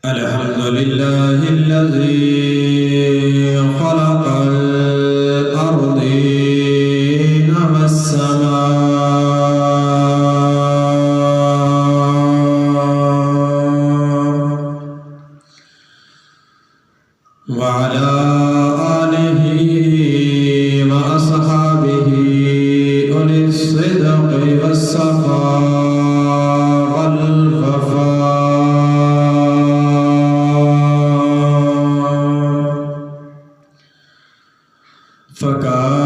الحمد لله الذي خلق الأرضين والسماء وعلى آله وأصحابه أولي الصدق والصفاء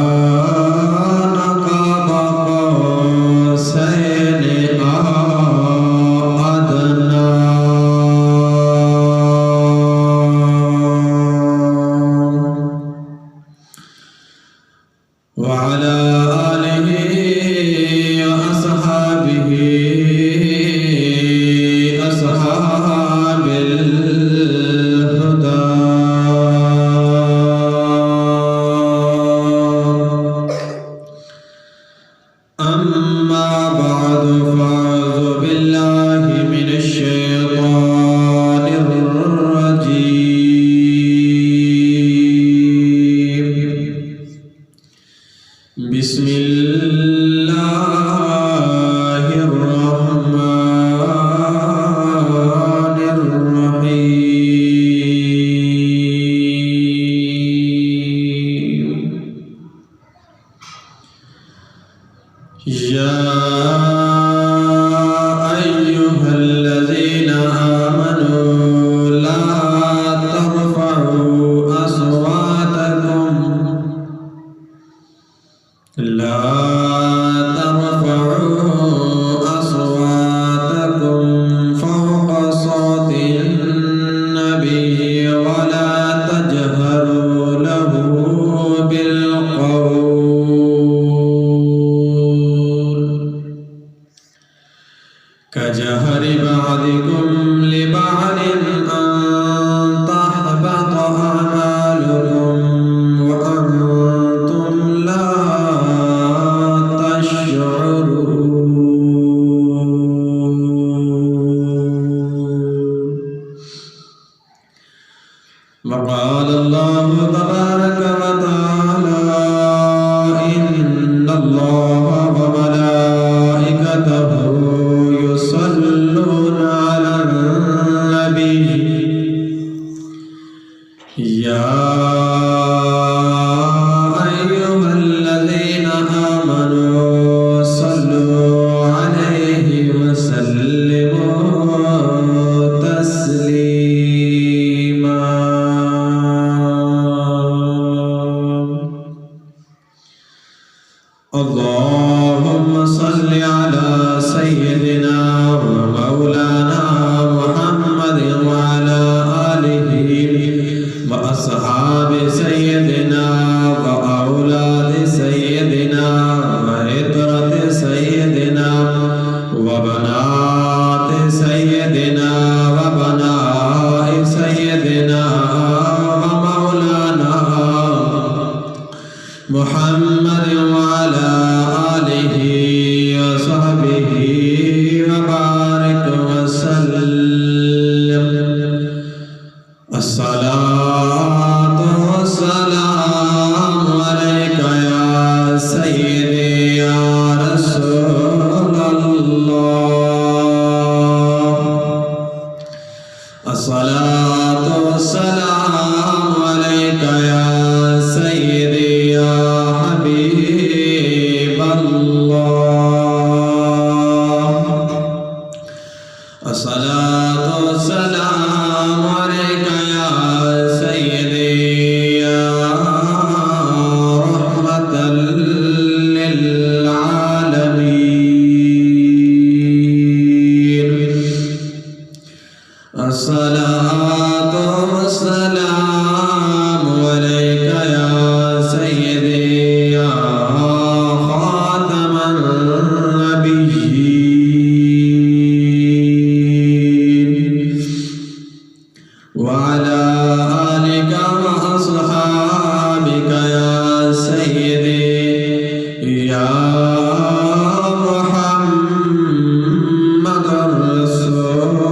فكان قاب قوسين أو أدنى وعلى آله وأصحابه أصحاب الهدى أما بعد فأعوذ بالله من الشيطان الرجيم بسم الله الرحمن الرحيم يا أيها الذين آمنوا لا ترفعوا أصواتكم فوق صوت النبي ولا تجهروا له بالقول كجهر بعضكم لبعض أن تحبط أعمالكم وأنتم لا تشعرون وقال الله تبارك وتعالى إن الله وملائكته يصلون على النبي يا أيها الذين آمنوا صلوا عليه وسلموا تسليما اللهم صل على سيدنا ومولانا محمد وعلى آله وأصحاب سيدنا وأولاد سيدنا وعترة سيدنا وبنات سيدنا وبناء سيدنا ومولانا محمد وعلى آله وصحبه وبارك وسلم الصلاة والسلام عليك يا سيدي يا رسول الله الصلاة والسلام عليك يا سيدي يا حبيب الله الصلاة والسلام عليك يا سيدي يا رحمة للعالمين الصلاة والسلام عليك يا سيدي يا خاتم النبيين وعلى آلك وأصحابك يا سيدي يا محمد رسول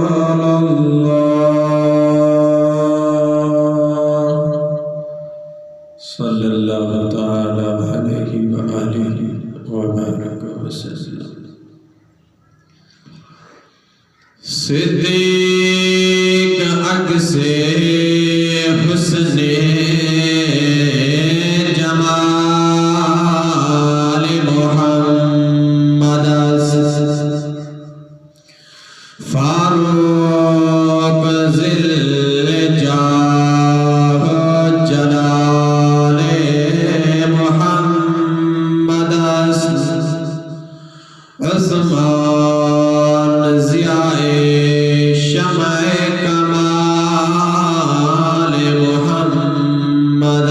صدیق عکس حسن جمال محمد فاروق ذل جاہ جلال محمد عثمان ضیاء شمع کمال محمد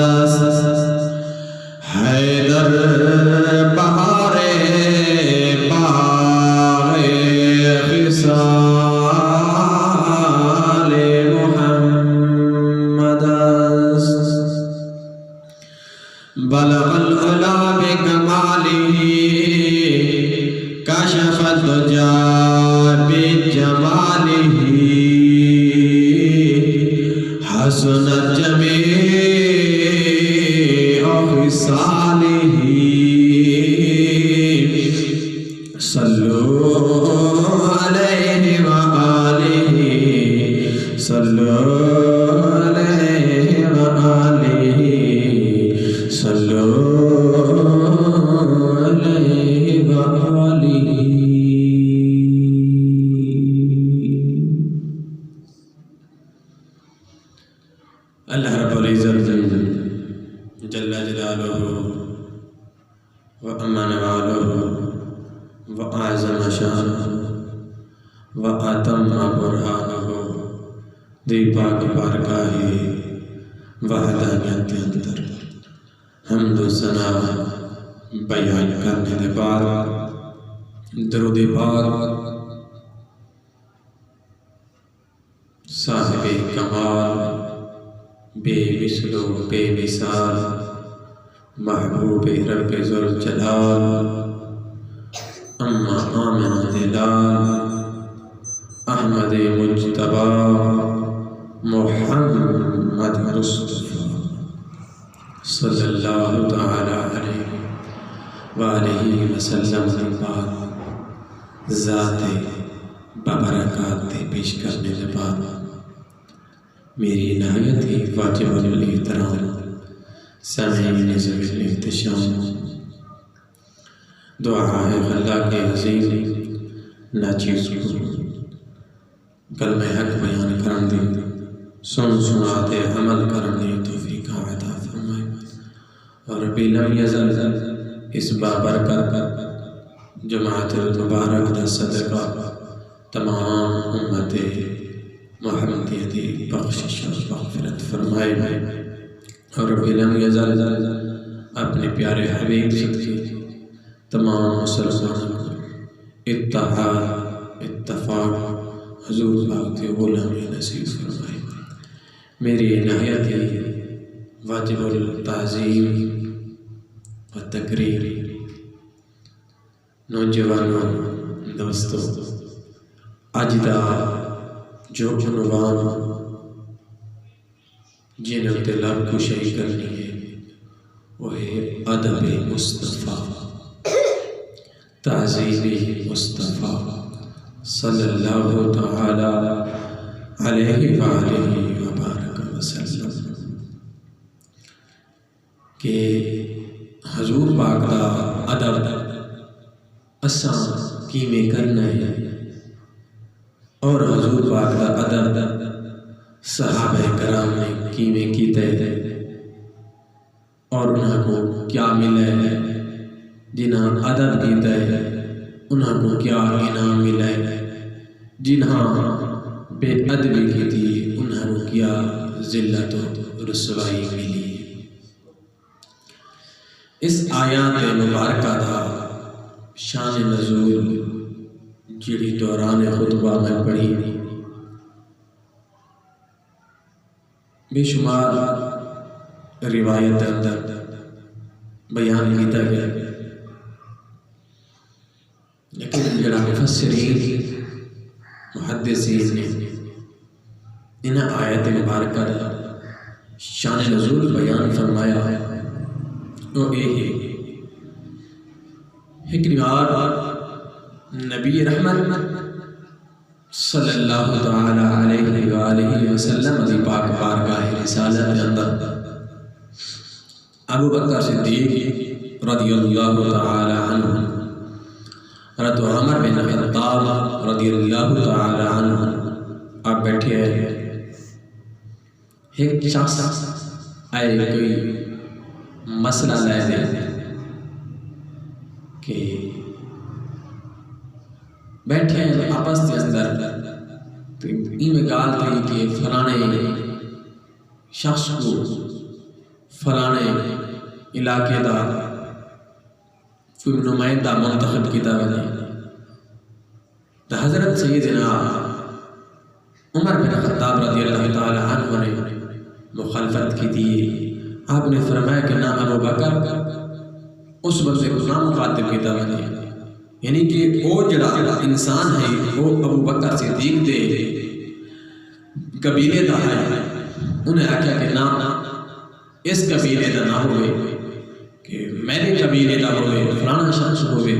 حیدر بہار باغ خصال محمد بلغ العلا بکمالہ کشف الدجا بجمالہ حسنت جمیع خصالہ صلو علیہ وآلہ صلو علیہ وآلہ صلو علیہ وآلہ. اللہ رب العزت جل جلالہ وعما نوالہ وعظم شانہ واتم برہانہ دی پاک بارگاہ وحدانیت کے اندر حمد و ثنا بیان کرنے کے بعد درود پاک صاحب کمال بے مثل و بے مثال محبوب رب ذوالجلال اما آمن دلال احمد مجتبی محمد مصطفی صلی اللہ تعالی علیہ وآلہ وسلم بعد ذات ببرکات پیش کرنے کے بعد میری نہایت ہی واجب الاحترام سامعین ذوی الاحتشام دعا ہے اللہ کے عظیم ناچیز کو کلمہ حق بیان کرن دی سن سناتے عمل کرن دی توفیق عطا فرمائے اور ربی لم یزل اس بابرکت جماعت المبارک دا صدقہ تمام امت محمدیتی بخشش و مغفرت فرمائے اور ربی لم یزل اپنے پیارے حبیب صدقی تمام مسلمانوں کو اتحاد اتفاق حضور پاک کے غلامی نصیب فرمائے. میری نہایت ہی واجب التعظیم و تقریر نوجوانوں دوستوں اج دا جو عنوان جنہوں تے لب کشائی کرنی ہے وہ ہے ادب مصطفیٰ تعظیم مصطفیٰ صلی اللہ تعالی علیہ وآلہ وبارک وسلم کہ حضور پاک دا ادب اساں کیویں کرنا ہے اور حضور پاک دا ادب صحابہ کرام نے کیویں کیتے ہیں اور انہاں کو کیا ملا ہے جنہاں ادب کیتا ہے انہاں کو کیا انعام ملا ہے جنہاں بے ادبی کی تھی انہاں کو کیا ذلت و رسوائی ملی. اس آیات مبارکہ دا شان نزول جڑی دوران خطبہ میں پڑھی بے شمار روایت اندر بیان کیتا گیا لیکن جڑا مفسرین محدثین نے ان آیت مبارکہ دا شان نزول بیان فرمایا ہے وہ ایک روایت نبی رحمت صلی اللہ تعالی علیہ وآلہ وسلم دی پاک بارگاہ رسالت کے اندر ابو بکر صدیق رضی اللہ تعالی عنہ حضرت عمر بن خطاب رضی اللہ تعالی عنہ آپ بیٹھے ہیں. ایک شخص آئے کوئی مسئلہ لے دے کہ بیٹھے ہیں آپس کے اندر تو میں گال تھی کہ فلانے شخص کو فلانے علاقے دا کوئی نمائندہ منتخب کیتا بنے. تو حضرت سیدنا عمر بن خطاب رضی اللہ تعالی عنہ نے مخالفت کی تھی. آپ نے فرمایا کہ نہ ابو بکر اس بندے کو نہ مخاطب کیتا بنے، یعنی کہ وہ جڑا انسان ہے وہ ابو بکر صدیق دے قبیلے دا ہے. انہیں آکھا کہ نہ اس قبیلے دا نہ ہوئے کہ میرے قبیلے دا ہوئے فلانا شخص ہوئے.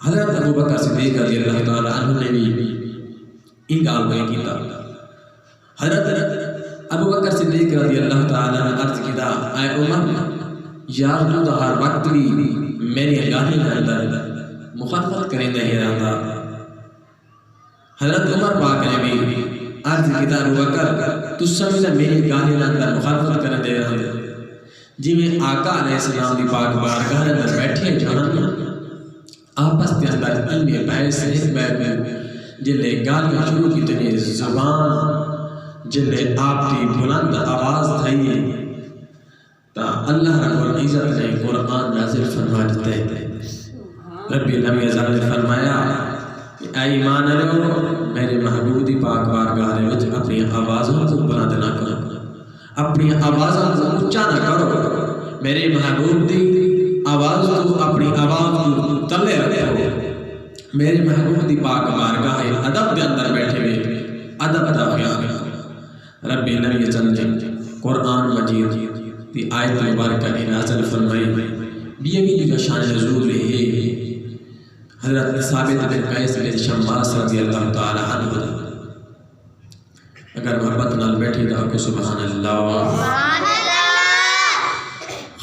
حضرت ابو بکر صدیق رضی اللہ تعالی عنہ نے بھی این گال نہیں کیتا. حضرت ابو بکر صدیق رضی اللہ تعالی عنہ عرض کیتا اے عمر یار تو دا ہر وقت بھی میری گاہی کے اندر مخالفت کریں دے رہا. حضرت عمر پاک نے بھی عرض کیتا ابو بکر تو سمجھا میری گاہی کے اندر مخالفت کریں دے رہا جی میں آقا علیہ السلام دی پاک بارگاہ کے اندر بیٹھے جہاں آپس کے اندر علم بحث ایک بیت میں جلے گالیاں شروع کی تنی زبان جلے آپ کی بلند آواز تھئی تا اللہ رب العزت نے قرآن نازل فرما دیتے ہیں. ربی العالمین نے فرمایا کہ اے ایمان والو میرے محبوب دی پاک بارگاہ وچ اپنی آوازوں کو بلند نہ کرو، اپنی آوازوں کو اونچا نہ کرو. میرے محبوب دی آواز کو اپنی آواز کو تلے رکھو. میرے محبوب دی پاک بارگاہ ادب کے اندر بیٹھے ہوئے ادب دا خیال رکھو. رب العالمین قرآن مجید دی آیت مبارکہ نازل فرمائی. بیوی کا شان نزول ہے حضرت ثابت بن قیس بن شماس رضی اللہ تعالی عنہ. اگر محبت نال بیٹھی گا کہ سبحان اللہ.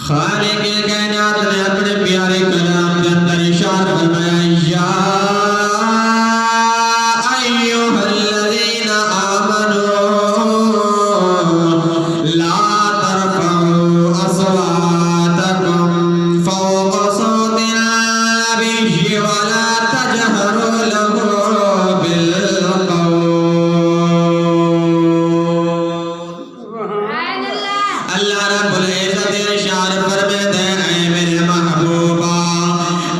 خالق کائنات نے اپنے پیارے کلام کے اندر ارشاد فرمایا یا ایھا الذین آمنوا لا ترفعوا اصواتکم فوق صوت النبی ولا تجهروا له بالقول. اللہ رب العزت ارشاد فرماتے ہیں میرے محبوبہ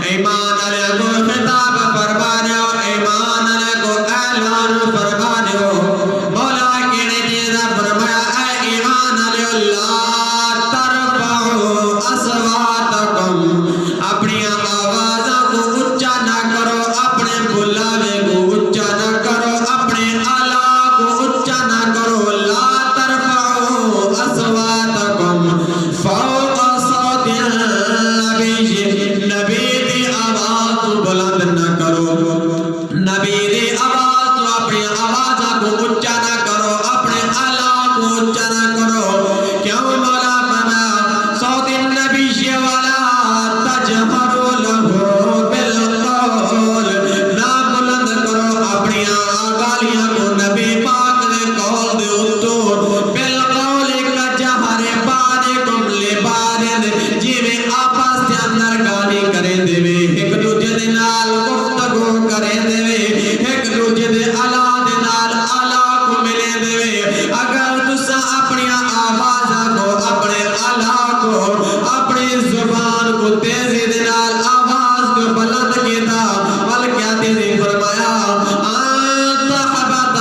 ایمان والے کو خطاب فرمانے ہو، ایمان والے کو اعلان فرمانے ہو. مولا کہنے چیزا فرمایا اے ایمان والے لا ترفعوا اصواتکم اپنی آوازوں کو اونچا نہ کرو، اپنے بلاوے کو اونچا نہ کرو، اپنے آلہ کو اونچا نہ کرو. لا ترفعوا اصواتکم فوق صوت النبی نبی دی آواز کو بلند نہ کرو، نبی دی آواز تو اپنی آواز کو اونچا نہ کرو، اپنے آلہ کو اونچا نہ کرو. کیوں مولا فرمایا صوت النبی والا تجہروا له بالقول نہ بلند کرو اپنی گالیاں کو نبی پاک نے قول دے اتو بالقول کا جہر بعضکم لبعض جی میں آپس کے اندر گالی کریں دے ایک دوجے دے نال گفتگو کریں دے ایک دوجے دے اعلیٰ دے نال اعلیٰ کو ملے دے. اگر تسا اپنی آواز کو اپنے اعلیٰ کو اپنی زبان کو تیزی دے نال آواز کو بلند کیتا بلکہ تیزی فرمایا انت حبت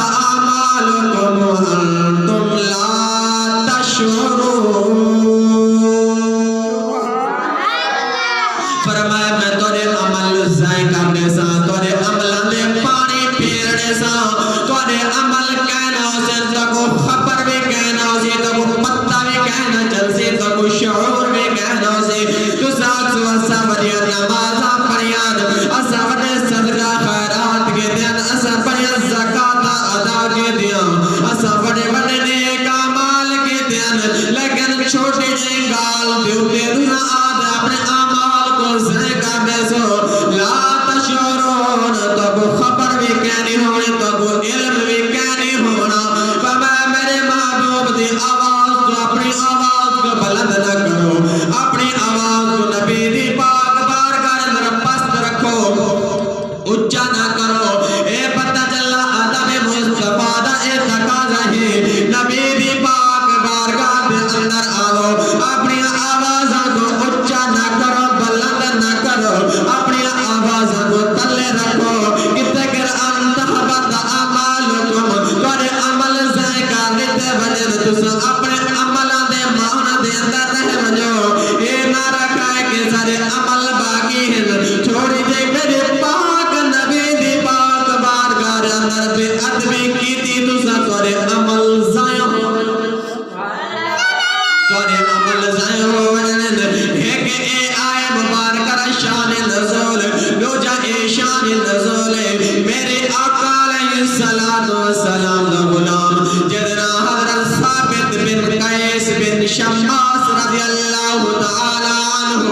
والسلام دا غلام جدنا حضرت ثابت بن قیس بن شماس رضی اللہ تعالی عنہ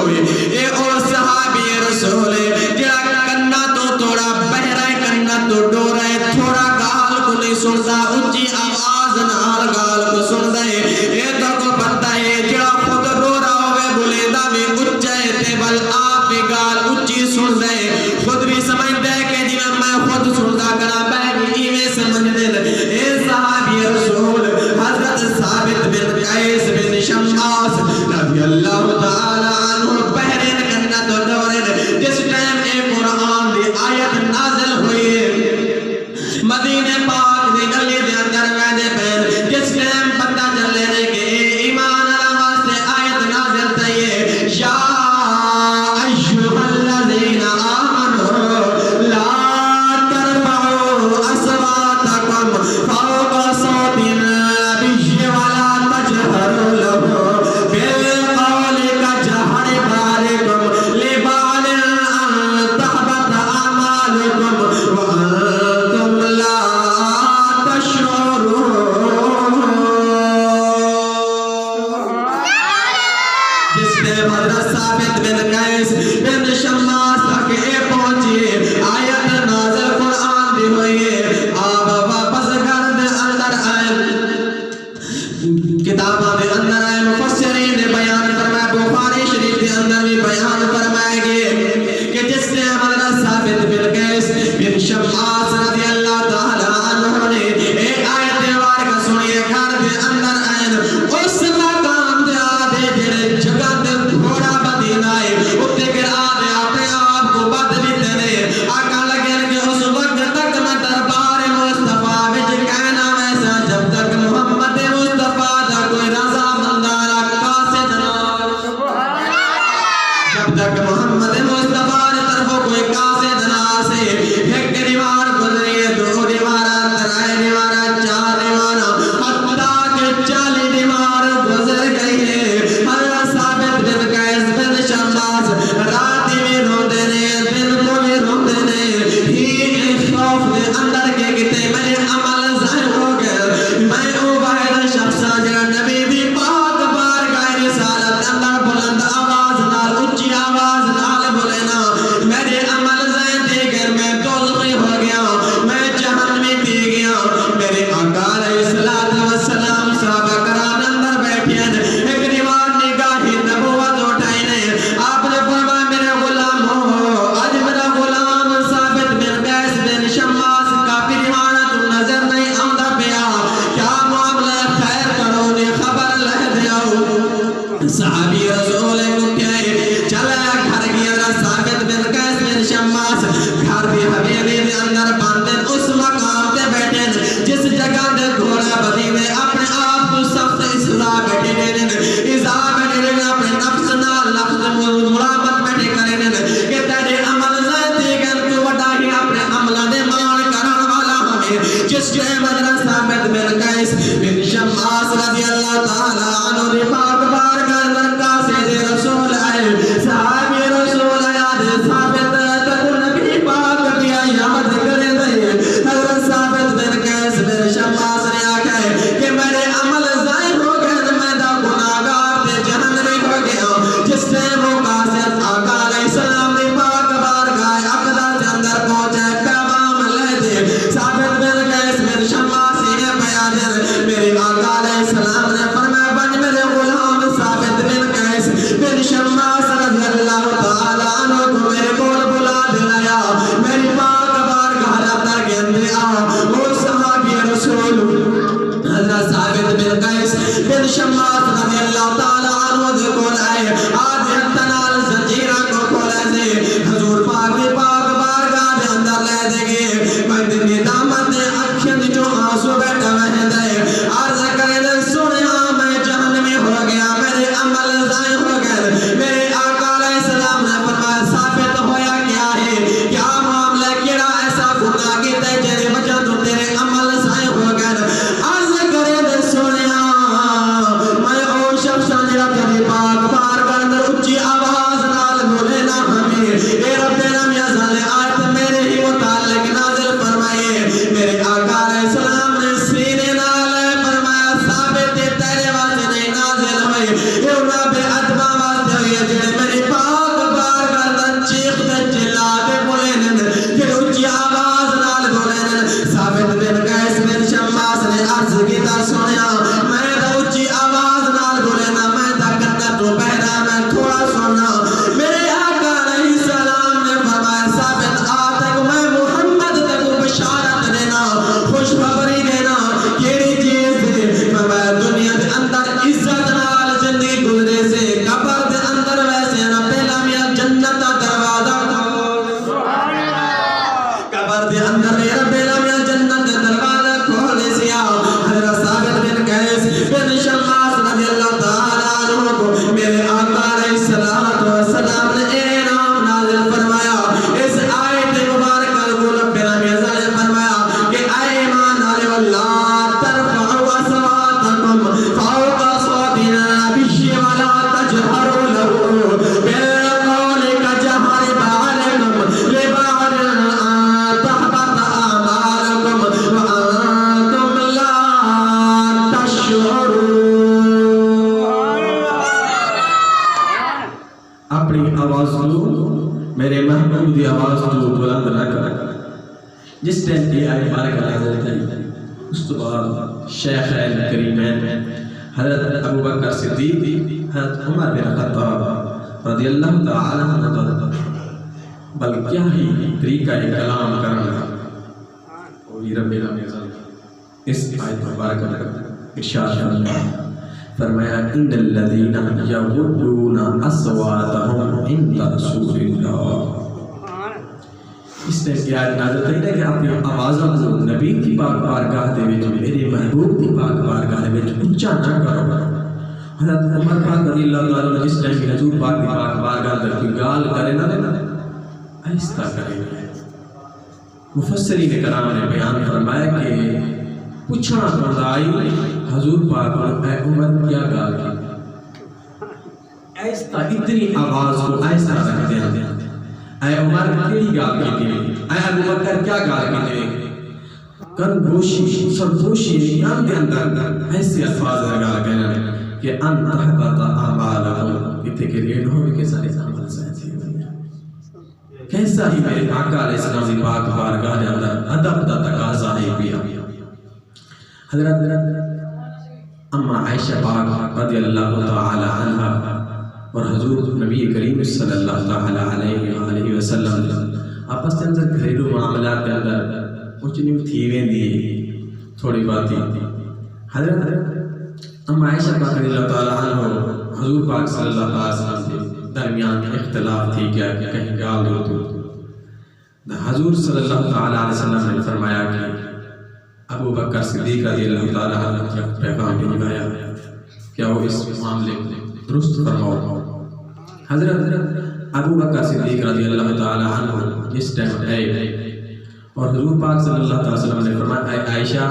اے اور صحابی رسول جڑا کنا تو تھوڑا بہرا ہے کنا تو ڈورا ہے تھوڑا گال کو نہیں سندا اونچی آواز نال گال کو سندا ہے اے تو کو پتہ ہے جڑا خود ڈورا ہوے بولیندا میں اونچا ہے تے بل آپ بھی گال اونچی سندا ہے خود بھی سمجھدا ہے کہ جویں میں خود سندا کرا میں بھی ایویں سمجھدے اے صحابی رسول حضرت ثابت بن قیس بن شماس رضی اللہ تعالی عنہ بہرین کنا تو ڈورن جس ٹائم اے قرآن دی آیت نازل ہوئی مدینے پاک دی گلی دے اندر ویندے پین جس ٹائم پتہ چلے کہ ایمان والا واسطے آیت نازل تھی یا ایھا الذین آمنوا لا ترفعوا اصواتکم فوق صوت النبی ولا تجهروا له بالقول كجهر بعضكم لبعض ان تحبط اعمالكم وانتم لا تشعرون جس نے حضرت ثابت بن قیس بن شماس تک اے پہنچی آیت نازل قرآن دی ہوئی آپ واپس گھر دے اندر آئے کتاباں دے اندر آئے مفسرین نے بیان فرمایا بخاری شریف دے اندر بھی بیان فرمائے گئے کہ جس نے حضرت ثابت بن قیس بن شماس رضی اللہ تعالی عنہ نے اے آیت مبارکہ سنی گھر دے اندر آئے اس مقام دے آدھے جڑے جگہ دے گھوڑا مدینہ ہے اتے گر آدھے اپنے آپ کو بد بھی دینے آقا لگے کہ اس وقت تک میں دربار مصطفیٰ وچ کہنا ویسا جب تک محمد مصطفیٰ دا کوئی رضا مندارا قاصد نہ جب تک محمد مصطفیٰ نے طرف کوئی قاصد نہ سے ایک دیوار گزری ہے دو دیوارہ ترائے دیوارہ چار دیوارہ حتیٰ کہ 40 دیوار گزر گئی ہے حضرت ثابت بن قیس بن شماس راتی میں روندے نے دن کو بھی روندے نے ہی خوف دے اندر کے کتے میرے عمل ظاہر ہو گئے میں او واحد شخص جڑا نبی بھی پاک بارگاہ رسالت اندر بلند آواز نال اونچی آواز نال بولینا میرے عمل ظاہر دے گئے میں دوزخی ہو گیا میں جہنمی دے گیا میرے آقا علیہ السلام صحابہ کرام اندر بیٹھے ہیں ایک دیوار نگاہی نبوت اٹھائی نے آپ نے فرمایا میرے غلام ہو آج میرا غلام ثابت بن قیس بن شماس کافی دیوانہ تو نظر نہیں آمدہ پیا کیا معاملہ خیر کرو نے خبر لہ دیاؤ صحابی رسول اٹھائے چلا گھر گیا ثابت بن قیس بن شماس گھر بھی حویلی دے اندر باندھے اس مقام تے بیٹھے جس جگہ دے گھوڑا بدی نے اپنے آپ کو سخت اصلاح بیٹھے نے اصلاح بیٹھے نے اپنے نفس نہ لفظ مرابط بیٹھے کرے نے کہ تیرے عمل ذاتی گن تو وڈا ہی اپنے عملہ دے مان کرن والا ہمیں جس کے حضرت ثابت بن قیس بن شماس رضی اللہ تعالی عنہ نے پاک بارگاہ درگاہ سے رسول آئے صحابی رسول آئے ثابت تک نبی پاک بھی یاد کرے دے حضرت ثابت بن قیس بن شماس نے آکھا ہے کہ میرے عمل ظاہر ہو گئے میں دا گناہگار تے جہنمی ہو گیا جس نے وہ قاصد آقا علیہ السلام نے پاک بارگاہ اقدس کے اندر پہنچے پیغام لے دے ثابت بن قیس بن شماس نے بیان میرے آقا علیہ السلام نے فرمایا بن میرے غلام ثابت بن قیس بن شماس رضی اللہ تعالی عنہ کو میرے کول بلا دلایا میری پاک بارگاہ اندر کے اندر آ وہ صحابی رسول حضرت ثابت بن قیس بن شماس رضی اللہ تعالی عنہ دے کول آئے آج تنال زنجیرہ کو کھولے سے حضور پاک بارگاہ دے اندر لے دے گے میں دن دامت دے اکھیں جو آنسو بیٹھا وہیں دے عرض کرے دے سنیا میں جہنمی ہو گیا میرے عمل ضائع ہو گئے میرے آقا علیہ السلام نے فرمایا ثابت ہویا کیا ہے کیا معاملہ کیڑا ایسا گناہ کیتا ہے جیرے وجہ تو تیرے عمل ضائع ہو گئے عرض کرے دے سنیا میں او شخص جڑا تیرے پاک بارگاہ اندر اونچی آواز نال بولے نا ہمیں اے رب رم یا ظل آیت میرے ہی متعلق نازل فرمائے میرے آقا علیہ محمودی آواز تو بلند نہ کر. جس ٹائم یہ آیت مبارکہ نازل تھی اس تو بعد شیخین کریمین حضرت ابو بکر صدیق حضرت عمر بن خطاب رضی اللہ تعالی عنہ بل کیا ہی طریقہ کلام کرنا وہی رب العالمین اس آیت مبارکہ میں ارشاد فرمایا ان الذین یغضون اصواتهم عند رسول اللہ. اس نے کیا نازل ہے کہ اپنی آوازوں کو نبی کی پاک بارگاہ دے وچ میرے محبوب کی پاک بارگاہ دے وچ اونچا نہ کرو. حضرت عمر پاک رضی اللہ تعالی عنہ جس ٹائم حضور پاک کی پاک بارگاہ دے کوئی گال کرے نہ آہستہ کرے. مفسرین کرام نے بیان فرمایا کہ پوچھنا پڑتا آئی حضور پاک اے عمر کیا گال کی آہستہ اتنی آواز کو آہستہ رکھ دیں. اے عمر کیڑی گال کی تھی اے ابو بکر کیا گال کی تھی کن گوشی سرگوشی ایام کے اندر ایسے الفاظ لگا کہنا کہ انت حبت اعمالکم کہتے کہ ریڈ ہو کہ سارے عمل سہتی ہوئی کیسا ہی میرے آقا علیہ السلام کی پاک بارگاہ کے اندر ادب دا تقاضا ہے پیا. حضرت اما عائشہ پاک رضی اللہ تعالی عنہ اور حضور نبی کریم صلی اللہ تعالی علیہ وسلم آپس کے اندر گھریلو معاملات کے اندر کچھ نہیں تھی ویندی تھوڑی بات تھی. حضرت اما عائشہ پاک رضی اللہ تعالی عنہ حضور پاک صلی اللہ علیہ وسلم کے درمیان میں اختلاف تھی کیا کہ کہیں گال دو تو حضور صلی اللہ تعالی علیہ وسلم نے فرمایا کہ ابو بکر صدیق رضی اللہ تعالی عنہ کا پیغام بھیجوایا کیا وہ اس معاملے میں درست فرماؤ. حضرت ابو بکر صدیق رضی اللہ تعالی عنہ جس ٹائم آئے اور حضور پاک صلی اللہ علیہ وسلم نے فرمایا اے عائشہ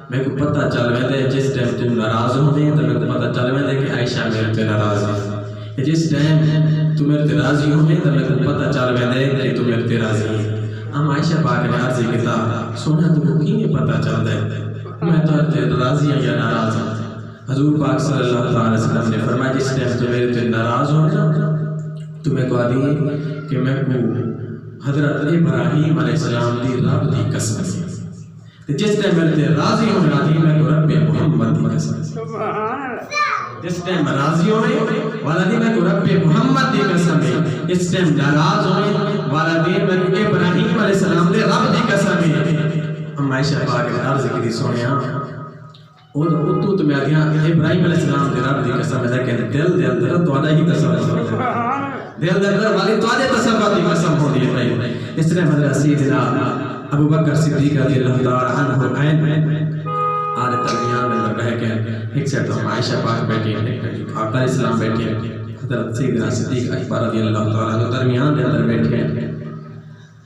میں کو پتہ چل ویندے جس ٹائم تم ناراض ہوندے تو میں کو پتہ چل ویندے کہ عائشہ میرے تے ناراض ہے. جس ٹائم تم میرے تے راضی ہوندے تو میں کو پتہ چل ویندے کہ تم میرے تے راضی ہے. ہم عائشہ پاک نے عرض کیتا سونا تو کو کیویں پتہ چلدا ہے میں تو تے راضی ہوں یا ناراض ہوں. حضور پاک صلی اللہ علیہ وسلم نے فرمایا جس ٹائم تم میرے تے ناراض ہو نا تو میں کو آدھی کہ میں کو حضرت ابراہیم علیہ السلام دی رب دی قسم ہے جس ٹائم میرے تے راضی ہونے آدھی میں کو رب محمد دی قسم جس ٹائم راضی ہونے والا دی میں کو رب محمد دی قسم ہے. اس ٹائم ناراض ہونے والا دی میں کو ابراہیم علیہ السلام دے رب دی قسم ہے. ہم عائشہ پاک نے عرض کی سونیا اور تو میں آدھیاں ابراہیم علیہ السلام دے رب دی قسم ہے کہ دل دے اندر تو آدھا ہی تصور دل دے اندر والی تو آدھے تصور دی قسم ہوتی ہے بھائی. اس طرح حضرت سیدنا ابو بکر صدیق رضی اللہ تعالی عنہ عین آدھے درمیان میں لگ رہے کہ ایک سیٹ ہم عائشہ پاک بیٹھی ہیں آقا علیہ السلام بیٹھی ہیں حضرت سیدنا صدیق اکبر رضی اللہ تعالی عنہ درمیان میں اندر بیٹھے ہیں.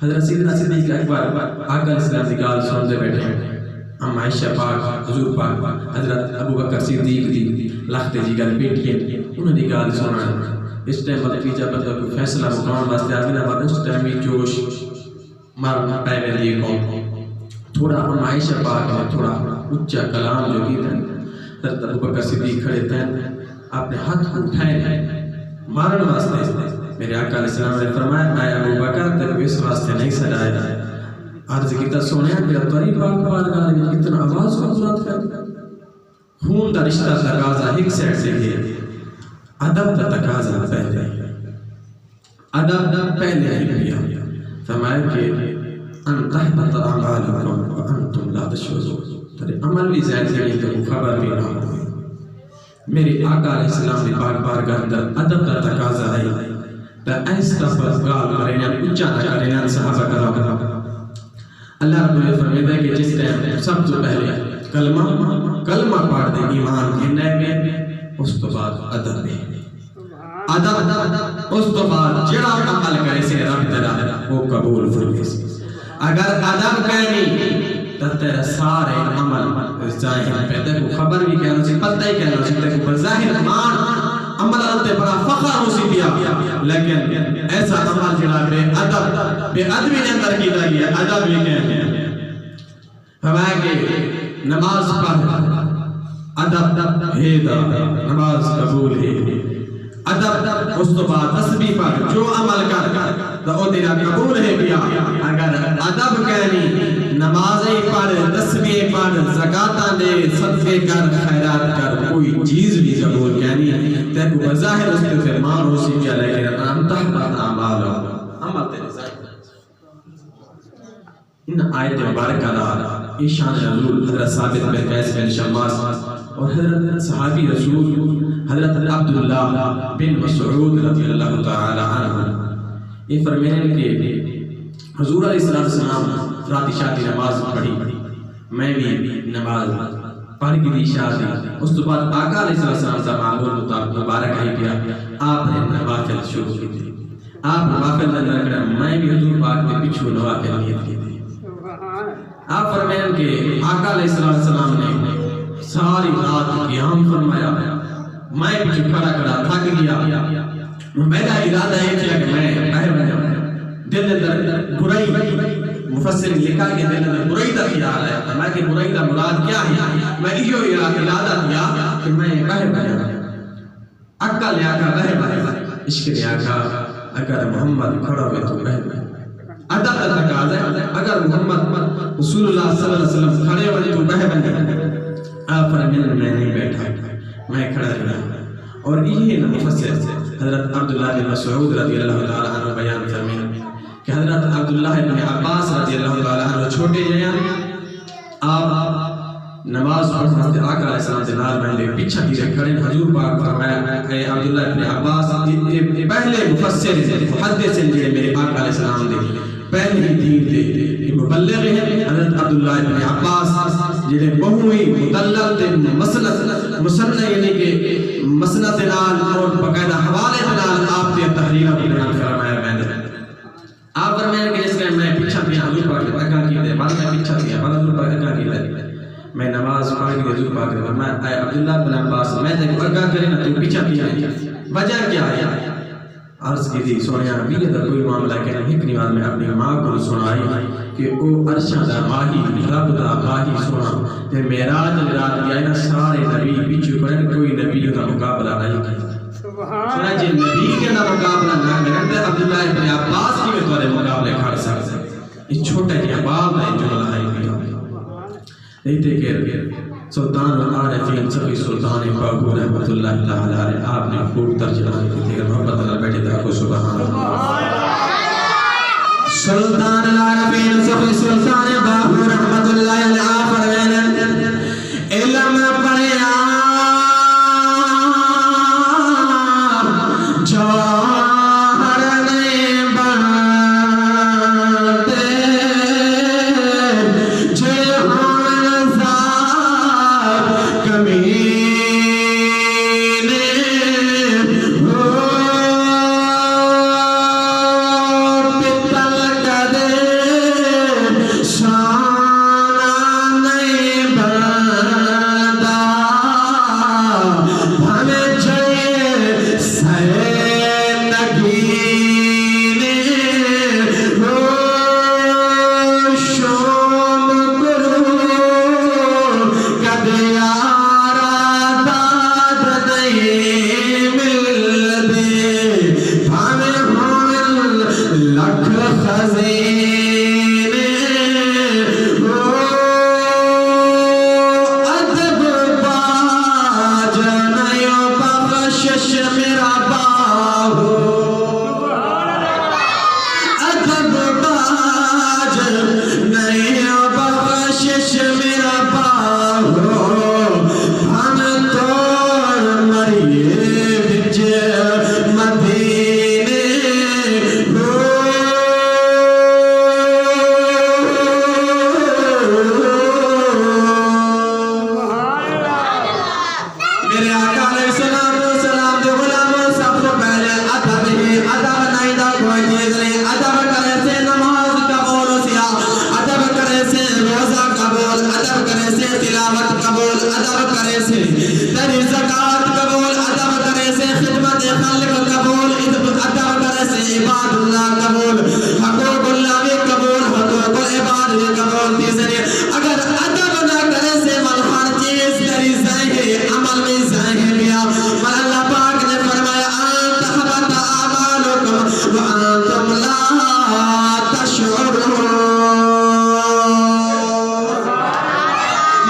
حضرت سیدنا صدیق اکبر آقا علیہ السلام کی گال سنتے بیٹھے ہیں. ہم عائشہ پاک حضور پاک حضرت ابو بکر صدیق دی لخت جگر بیٹھی ہیں انہوں نے گال سنا. اس ٹائم پر پیچھا بندہ کوئی فیصلہ مقام واسطے آگے نہ بات اس ٹائم بھی جوش مارنا پہلے لیے کون تھوڑا ہم عائشہ پاک نے تھوڑا اچھا کلام جو کی تھا حضرت ابو بکر صدیق کھڑے تھے اپنے ہاتھ کو اٹھائے مارن واسطے. میرے آقا علیہ السلام نے فرمایا اے ابو بکر تک اس واسطے نہیں سجایا. عرض کیتا سونیا کہ تیری پاک بارگاہ میں اتنا آواز کو بلند کر خون دا رشتہ تقاضا ایک سیٹ سے ہے ادب دا تقاضا پہلے ادب پہلے ہی لیا. فرمایا کہ ان تحبط اعمالکم وانتم لا تشعرون تیرے عمل بھی زیادہ نہیں تو خبر بھی نہ ہو. میرے آقا علیہ السلام نے پاک بارگاہ اندر ادب دا تقاضا ہے تو ایسا پر گال کریں اچھا نہ کریں صحابہ کرام. اللہ رب نے فرمایا کہ جس ٹائم سب سے پہلے کلمہ پڑھ دے ایمان کی نئے میں اس تو بعد ادب ہے ادب اس تو بعد جڑا عمل کرے سے رب تیرا وہ قبول فرمائے. اگر ادب کرنی تو تیرا سارے عمل ظاہر پیدا کو خبر بھی کہنا سی پتہ ہی کہنا سی تے کو ظاہر مان عمل تے بڑا فخر ہو سی پیا لیکن ایسا عمل جڑا بے ادب بے ادبی نے اندر کیتا گیا ادب یہ کہتے ہیں. فرمایا کہ نماز پڑھ ادب ہے نماز قبول ہے. ادب اس تو بعد تسبیح پر جو عمل کر تو او تیرا قبول ہے پیا اگر ادب کہنی نمازیں پڑھ تسبیح پڑھ زکاتاں دے صدقے کر خیرات کر کوئی چیز بھی قبول کہنی تے کو بظاہر اس کے فرمان ہو سی کیا لیکن انت اعمال عمل تیرے ظاہر ان آیت مبارکہ دا ایشان حضور حضرت ثابت بن قیس بن شماس اور حضرت صحابی رسول حضرت عبداللہ بن مسعود رضی اللہ تعالی عنہ یہ فرمائیں کہ حضور علیہ السلام رات عشاء کی نماز پڑھی میں بھی نماز پڑھ کی دی عشاء دی اس تو بعد آقا علیہ السلام کا معمول مطابق مبارک ہے کیا آپ نے نوافل شروع کی تھی آپ نوافل نہ کریں میں بھی حضور پاک کے پیچھے نوافل نیت کی تھی آپ فرمائیں کہ آقا علیہ السلام نے ساری رات قیام فرمایا میں پیچھے کھڑا کھڑا تھک گیا میرا ارادہ ہے کہ میں باہر بن جاؤں دل اندر برائی مفسر لکھا کہ دل اندر برائی کا خیال ہے میں کہ برائی کا مراد کیا ہے میں یہ ارادہ کیا کہ میں باہر بن جاؤں عقل نے آقا باہر عشق نے آقا اگر محمد کھڑا ہوئے تو باہر ادب کا تقاضا ہے اگر محمد رسول اللہ صلی اللہ علیہ وسلم کھڑے ہوئے تو باہر بن جاؤں آپ فرمائیں میں نہیں بیٹھا میں کھڑا رہا اور یہ مفسر حضرت عبداللہ بن مسعود رضی اللہ تعالی عنہ بیان فرمائیں کہ حضرت عبداللہ بن عباس رضی اللہ تعالی عنہ چھوٹے ہیں آپ نماز پڑھتے آقا علیہ السلام سے نال میں لے پیچھے پیچھے کھڑے حضور پاک فرمایا اے عبداللہ بن عباس پہلے مفسر محدث جڑے میرے آقا علیہ السلام دے پہلی دین دے مبلغ ہیں حضرت عبداللہ بن عباس جڑے بہویں مدلل تے مسند یعنی کہ مسند نال اور باقاعدہ حوالے نال آپ کے تحریر بیان فرمایا میں نے آپ فرمایا کہ اس میں میں پیچھے پیا حضور پاک کے آقا کی دے بعد میں پیچھے پیا بعد حضور پاک کا کی دے میں نماز پڑھ کے حضور پاک نے فرمایا اے عبداللہ بن عباس میں نے آقا کرے نہ تو پیچھے پیا وجہ کیا ہے عرض کی تھی سونیا بھی اگر کوئی معاملہ کہ ایک نماز میں اپنی ماں کو سنائی کہ او عرشہ دا ماہی رب دا ماہی سنا تے معراج رات گیا نا سارے نبی پیچھے پڑھن کوئی نبی کا مقابلہ نہیں کیا سنا جی نبی کے نا مقابلہ نہ کرن تے عبداللہ ابن عباس کی میں تمہارے مقابلے کھڑ سکتے یہ چھوٹا جہاں باب ہے جملہ ہے نہیں تے کہ سلطان العارفین صفی سلطان باہو رحمت اللہ تعالی علیہ آپ نے خوب ترجمہ کی تھی محبت اللہ بیٹھے تھا کو سبحان اللہ سلطان العارفین صفی سلطان باہو رحمت اللہ علیہ فرمانے علم پڑھیا جوہر نہیں بنتے عمل میں ظاہر لیا اللہ پاک نے فرمایا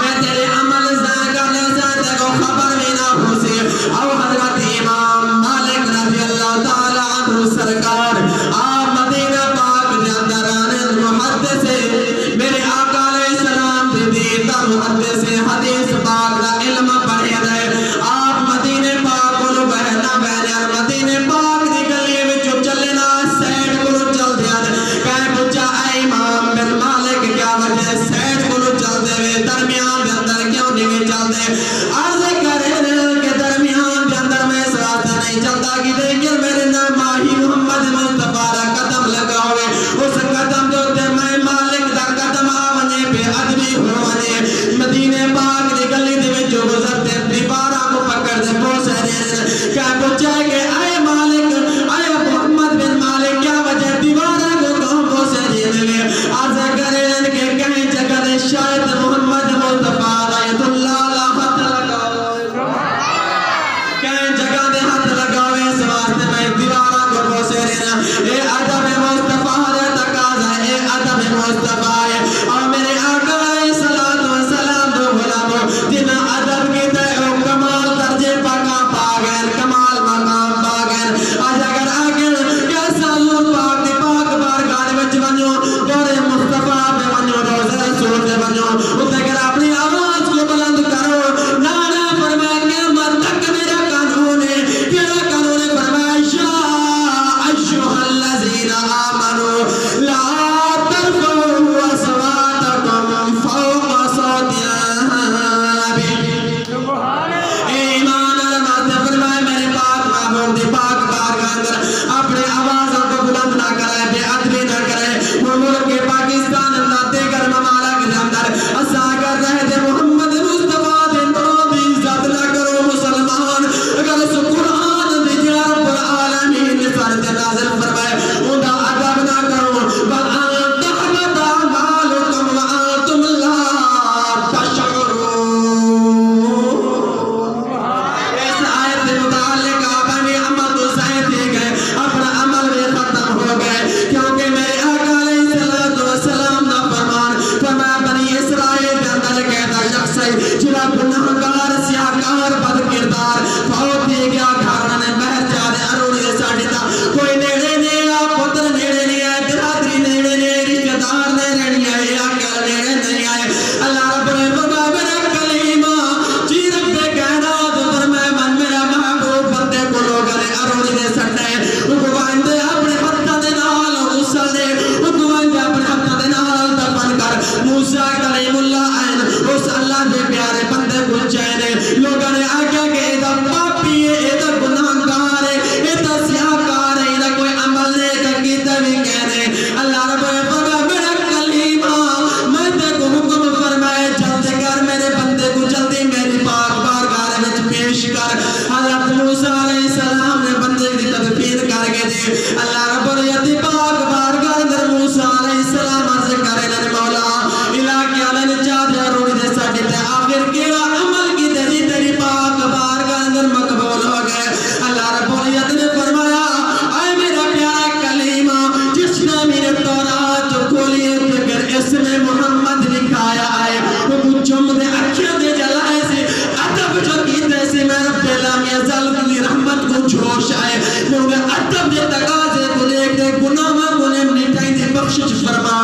میں تیرے عمل ذائقہ لذت کو خبر بھی نہ ہو سی او حضرت امام مالک رضی اللہ تعالیٰ عنہ سرکار آپ مدینہ پاک دے اندر آنے محدث میرے آقا علیہ السلام دے دیتا محدث حدیث پاک دا علم پڑھے دے آپ مدینہ پاک کو بہنا بہنے مدینہ پاک دی گلی وچ چلنا سیٹ کو چل دیا کہے پوچھا اے امام بن مالک کیا وجہ سیٹ کو چل دے وے درمیان دے اندر کیوں نہیں چل دے عرض کرے کہ درمیان دے اندر میں ساتھ نہیں چلتا کہ لیکن میرے نام ماہی محمد مصطفیٰ دا قدم لگا ہوئے اس قدم دے تے میں مالک دا قدم آونے پہ ادبی ہونے مدینہ پاک دی گلی دے وچ گزرتے دیوارا کو پکڑ دے پوسے دے کہ پوچھا کہ اے مالک اے محمد بن مالک کیا وجہ دیوارا کو کہوں پوسے دے عرض کرے کہ کہیں جگہ دے شاید محمد مصطفیٰ آیت اللہ لا ہاتھ لگاوے کہیں جگہ دے ہاتھ لگاوے اس واسطے میں دیوارا کو پوسے دینا اے ادب مصطفیٰ دے تقاضا اے ادب مصطفیٰ اور میرے آقا علیہ السلام دو غلاموں جن ادب کی تے کمال درجے پاکاں پاگن کمال مقام پاگن آج اگر آگن کیسا حضور پاک دی پاک بارگاہ وچ ونجو دور مصطفیٰ پہ ونجو روزہ رسول پہ ونجو اتنے کر اپنی آواز کو بلند کرو نانا فرمائے قیامت تک میرا قانون ہے تیرا قانون ہے فرمائے یا ایھا الذین آمنوا لا ترفعوا اصواتکم فوق صوت النبی ایمان علامات فرمائے میرے پاک معبود دی پاک بارگاہ اندر اپنے آوازوں کو بلند نہ کرے بے ادبی نہ کرے وہ ملک کے پاکستان اللہ دیگر ممالک کے اندر ایسا کر رہے تھے محمد مصطفیٰ دے نام بھی عزت نہ کرو مسلمان اگر اس قرآن دی جا رب العالمین نے فرد نازل فرمائے اندھا ادب نہ کرو وَأَن تَحْبَطَ أَعْمَالُكُمْ وَأَنْتُمْ لَا تَشْعُرُونَ اس آیت کے متعلق آپ ہمیں عمل تو صحیح دے گئے اپنا عمل بھی ختم ہو گئے کیونکہ میرے آقا علیہ السلام نا فرمایا بنی اسرائیل کے اندر کہتا شخص ہے جنہا گناہگار سیاہکار بد کردار فوت دے گیا گھرنا نے بہر جانے ارونی دے ساڑھتا کوئی نیڑے نہیں آ پتر نیڑے نہیں آئے برادری نیڑے نہیں رشتہ دار نیڑے نہیں آئے آقا نیڑے نہیں آئے اللہ رب العالمین میرا کلیمہ جی رب کائنات فرمائے من میرا محبوب بندے کو لوگ ارونی دے سٹھے حکوان دے اپنے ہتھا دے نال غسل دے حکوان دے اپنے ہتھا دے نال دفن کر موسیٰ کلیم اللہ آئین اس اللہ دے پیارے بندے کو چینے لوگوں نے آگیا کہ ایدہ پاپی ہے ایدہ گناہگار ہے ایدہ سیاہکار ہے ایدہ کوئی عمل نے کیتا بھی کہنے اللہ رب العالمین میرا کلیمہ میں تے کو حکم فرمائے جلدی کر میرے بندے کو جلدی میری پاک بارگاہ وچ پیش کر حضرت موسیٰ علیہ السلام نے بندے کی تدفین کر کے دے اللہ رب العالمین پاک بارگاہ اندر موسیٰ علیہ السلام عرض کرے نے مولا علاقے والے نے چاہ دیا روڑی دے ساڑھے تے آخر کیا عمل کی تیری پاک بارگاہ اندر مقبول ہو گئے اللہ رب العالمین نے فرمایا اے میرا پیارا کلیمہ جس نے میرے تورات کھولی پھر اس میں محمد لکھایا آئے وہ کچھم دے اکھیاں دے جلائے سے ادب جو کیتے سے میں رب العالمین ازل کی رحمت کو جوش آئے میں ادب دے تقاضے کو دیکھ دے گناہ کو نمٹائی دے بخشش فرما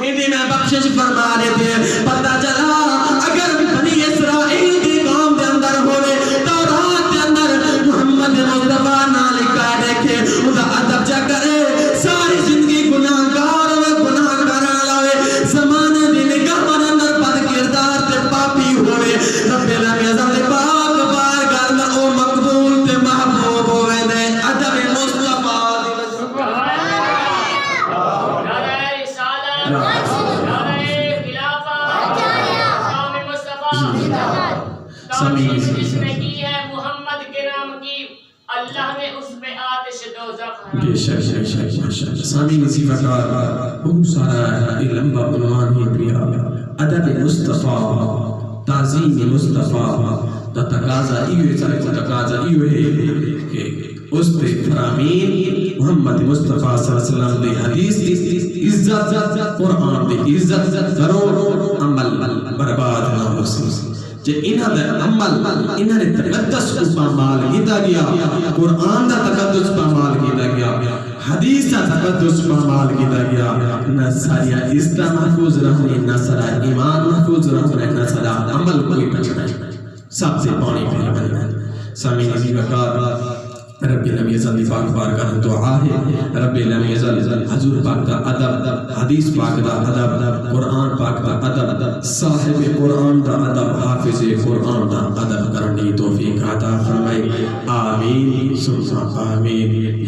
ہندی میں بخشش فرما لیتے پتہ چلا اگر بنی اسرائیل کی قوم دے اندر ہوئے تورات دے اندر محمد مصطفیٰ نہ لکھا دیکھے اندھا ادب جا کرے ساری زندگی گناہگار ہوئے گناہ کرنا لائے زمانے دی نگاہ اندر بد کردار تے پاپی ہوئے رب العالمین پاک بارگاہ میں او مقبول تے محبوب ہوئے دے ادب مصطفیٰ جس نے کی ہے محمد کے نام کی اللہ نے اس پہ آتش دوزخ بے شک سامی نصیفہ کا بہت سارا ایک لمبا عنوان ہی پیا ادب مصطفیٰ تعظیم مصطفیٰ تا تقاضا ایوے کہ اس تے فرامین محمد مصطفیٰ صلی اللہ علیہ وسلم دے حدیث دی عزت قرآن دی عزت کرو عمل برباد نہ ہو سی جے انہاں دا عمل انہاں نے تقدس کو پامال کیتا گیا قرآن دا تقدس پامال کیتا گیا حدیث دا تقدس پامال کیتا گیا نہ ساریا عزت محفوظ رہنے نہ سارا ایمان محفوظ رہنے نہ سارا عمل کوئی بچنا سب سے پانی پھر بننا سامعین عزیز وقار رب لم یزل پاک بارگاہ دعا ہے رب لم یزل حضور پاک دا ادب حدیث پاک دا ادب قرآن پاک دا ادب صاحب قرآن دا ادب حافظ قرآن دا ادب کرنے توفیق عطا فرمائے آمین ثم آمین.